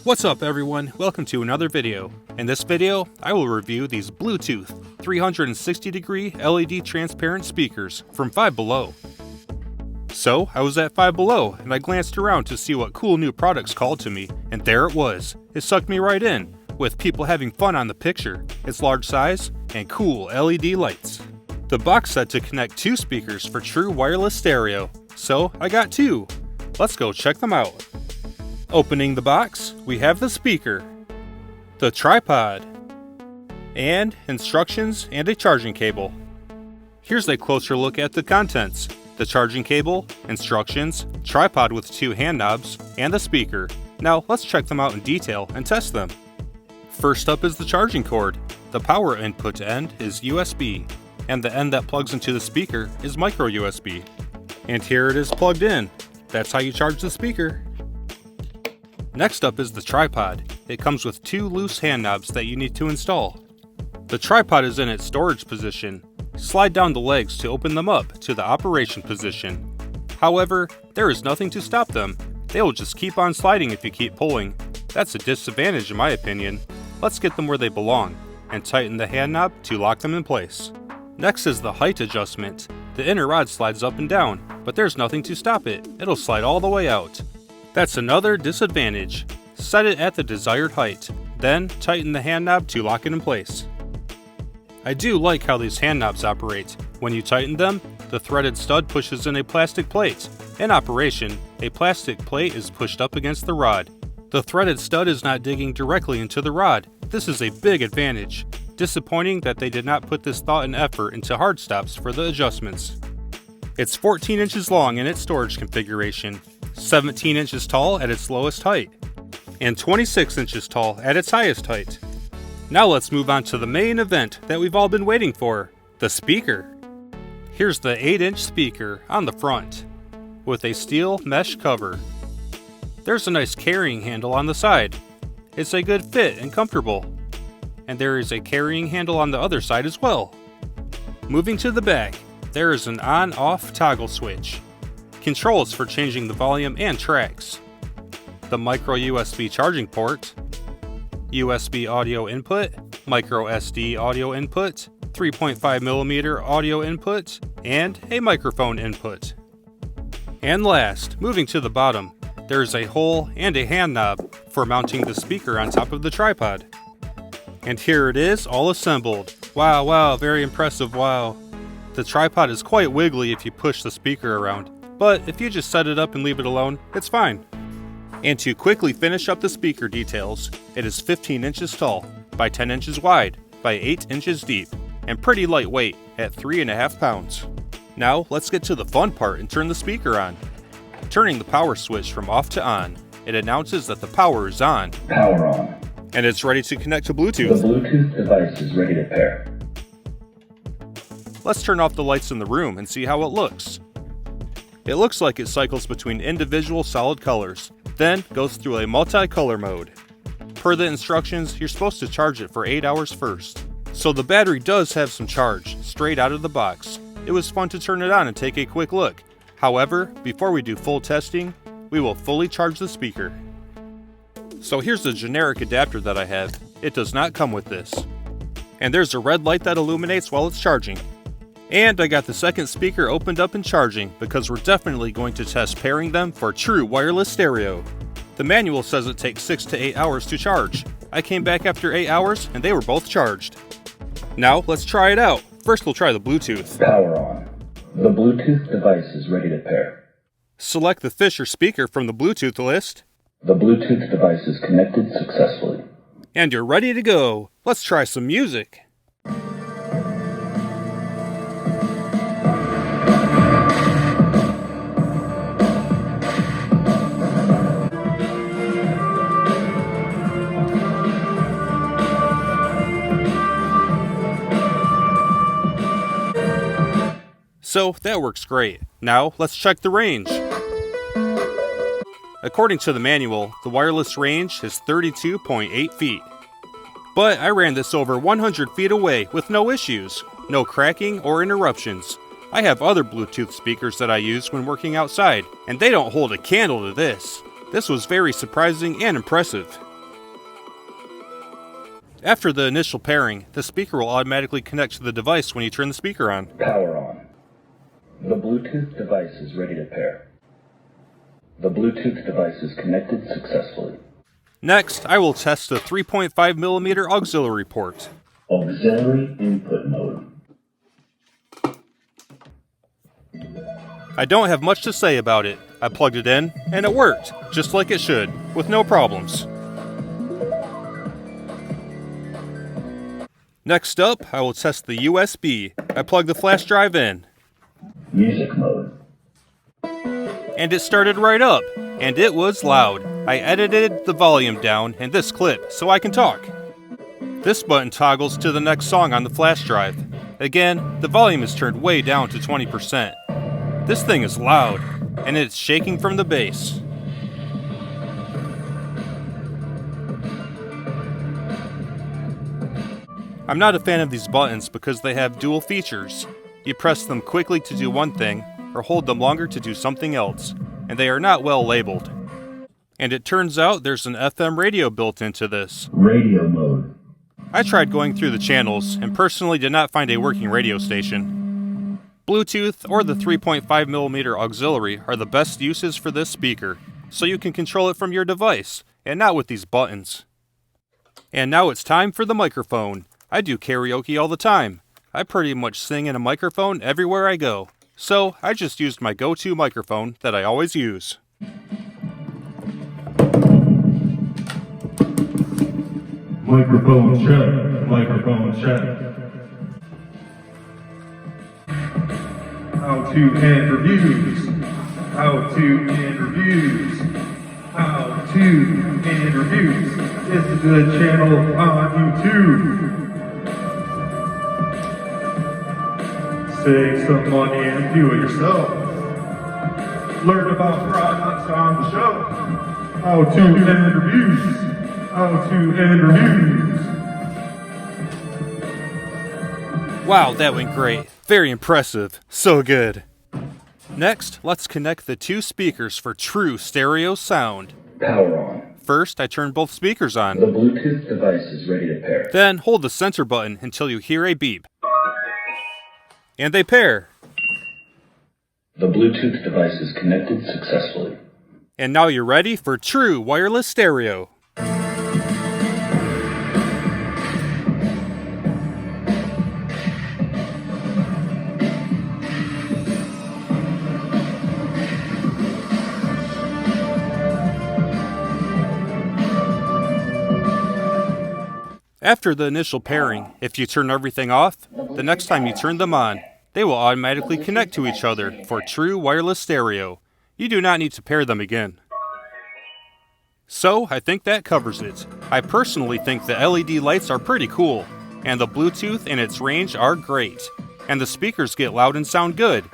What's up everyone, welcome to another video. In this video, I will review these Bluetooth 360 degree LED transparent speakers from Five Below. So, I was at Five Below and I glanced around to see what cool new products called to me, and there it was. It sucked me right in, with people having fun on the picture, its large size, and cool LED lights. The box said to connect two speakers for true wireless stereo, so I got two. Let's go check them out. Opening the box, we have the speaker, the tripod, and instructions and a charging cable. Here's a closer look at the contents: the charging cable, instructions, tripod with two hand knobs, and the speaker. Now let's check them out in detail and test them. First up is the charging cord. The power input end is USB, and the end that plugs into the speaker is micro USB. And here it is plugged in. That's how you charge the speaker. Next up is the tripod. It comes with two loose hand knobs that you need to install. The tripod is in its storage position. Slide down the legs to open them up to the operation position. However, there is nothing to stop them. They will just keep on sliding if you keep pulling. That's a disadvantage in my opinion. Let's get them where they belong, and tighten the hand knob to lock them in place. Next is the height adjustment. The inner rod slides up and down, but there's nothing to stop it. It'll slide all the way out. That's another disadvantage. Set it at the desired height, then tighten the hand knob to lock it in place. I do like how these hand knobs operate. When you tighten them, the threaded stud pushes in a plastic plate. In operation, a plastic plate is pushed up against the rod. The threaded stud is not digging directly into the rod. This is a big advantage. Disappointing that they did not put this thought and effort into hard stops for the adjustments. It's 14 inches long in its storage configuration, 17 inches tall at its lowest height, and 26 inches tall at its highest height. Now let's move on to the main event that we've all been waiting for, the speaker. Here's the 8-inch speaker on the front, with a steel mesh cover. There's a nice carrying handle on the side. It's a good fit and comfortable. And there is a carrying handle on the other side as well. Moving to the back, there is an on-off toggle switch. Controls for changing the volume and tracks. The micro USB charging port, USB audio input, micro SD audio input, 3.5mm audio input, and a microphone input. And last, moving to the bottom, there is a hole and a hand knob for mounting the speaker on top of the tripod. And here it is, all assembled. Wow, very impressive, wow. The tripod is quite wiggly if you push the speaker around, but if you just set it up and leave it alone, it's fine. And to quickly finish up the speaker details, it is 15 inches tall, by 10 inches wide, by 8 inches deep, and pretty lightweight at 3.5 pounds. Now let's get to the fun part and turn the speaker on. Turning the power switch from off to on, it announces that the power is on. Power on. And it's ready to connect to Bluetooth. The Bluetooth device is ready to pair. Let's turn off the lights in the room and see how it looks. It looks like it cycles between individual solid colors, then goes through a multicolor mode. Per the instructions, you're supposed to charge it for 8 hours first. So the battery does have some charge, straight out of the box. It was fun to turn it on and take a quick look. However, before we do full testing, we will fully charge the speaker. So here's the generic adapter that I have. It does not come with this. And there's a red light that illuminates while it's charging. And I got the second speaker opened up and charging because we're definitely going to test pairing them for true wireless stereo. The manual says it takes 6 to 8 hours to charge. I came back after 8 hours and they were both charged. Now let's try it out. First we'll try the Bluetooth. Power on. The Bluetooth device is ready to pair. Select the Fisher speaker from the Bluetooth list. The Bluetooth device is connected successfully. And you're ready to go. Let's try some music. So that works great. Now let's check the range. According to the manual, the wireless range is 32.8 feet. But I ran this over 100 feet away with no issues, no cracking or interruptions. I have other Bluetooth speakers that I use when working outside, and they don't hold a candle to this. This was very surprising and impressive. After the initial pairing, the speaker will automatically connect to the device when you turn the speaker on. Power on. The Bluetooth device is ready to pair. The Bluetooth device is connected successfully. Next, I will test the 3.5mm auxiliary port. Auxiliary input mode. I don't have much to say about it. I plugged it in, and it worked, just like it should, with no problems. Next up, I will test the USB. I plugged the flash drive in. Music mode. And it started right up, and it was loud. I edited the volume down in this clip so I can talk. This button toggles to the next song on the flash drive. Again, the volume is turned way down to 20%. This thing is loud, and it's shaking from the bass. I'm not a fan of these buttons because they have dual features. You press them quickly to do one thing, or hold them longer to do something else, and they are not well labeled. And it turns out there's an FM radio built into this. Radio mode. I tried going through the channels, and personally did not find a working radio station. Bluetooth or the 3.5mm auxiliary are the best uses for this speaker, so you can control it from your device, and not with these buttons. And now it's time for the microphone. I do karaoke all the time. I pretty much sing in a microphone everywhere I go, so I just used my go-to microphone that I always use. Microphone check, microphone check. How to end reviews, how to end reviews, how to end reviews. This is the channel on YouTube. Save some money and do it yourself. Learn about products on the show. How to end reviews, how to end reviews. Wow, that went great. Very impressive. So good. Next, let's connect the two speakers for true stereo sound. Power on. First, I turn both speakers on. The Bluetooth device is ready to pair. Then, hold the center button until you hear a beep. And they pair. The Bluetooth device is connected successfully. And now you're ready for true wireless stereo. After the initial pairing, if you turn everything off, the next time you turn them on, they will automatically connect to each other for true wireless stereo. You do not need to pair them again. So, I think that covers it. I personally think the LED lights are pretty cool, and the Bluetooth and its range are great, and the speakers get loud and sound good.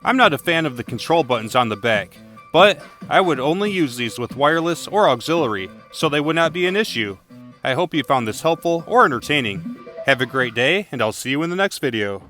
I'm not a fan of the control buttons on the back, but I would only use these with wireless or auxiliary, so they would not be an issue. I hope you found this helpful or entertaining. Have a great day, and I'll see you in the next video.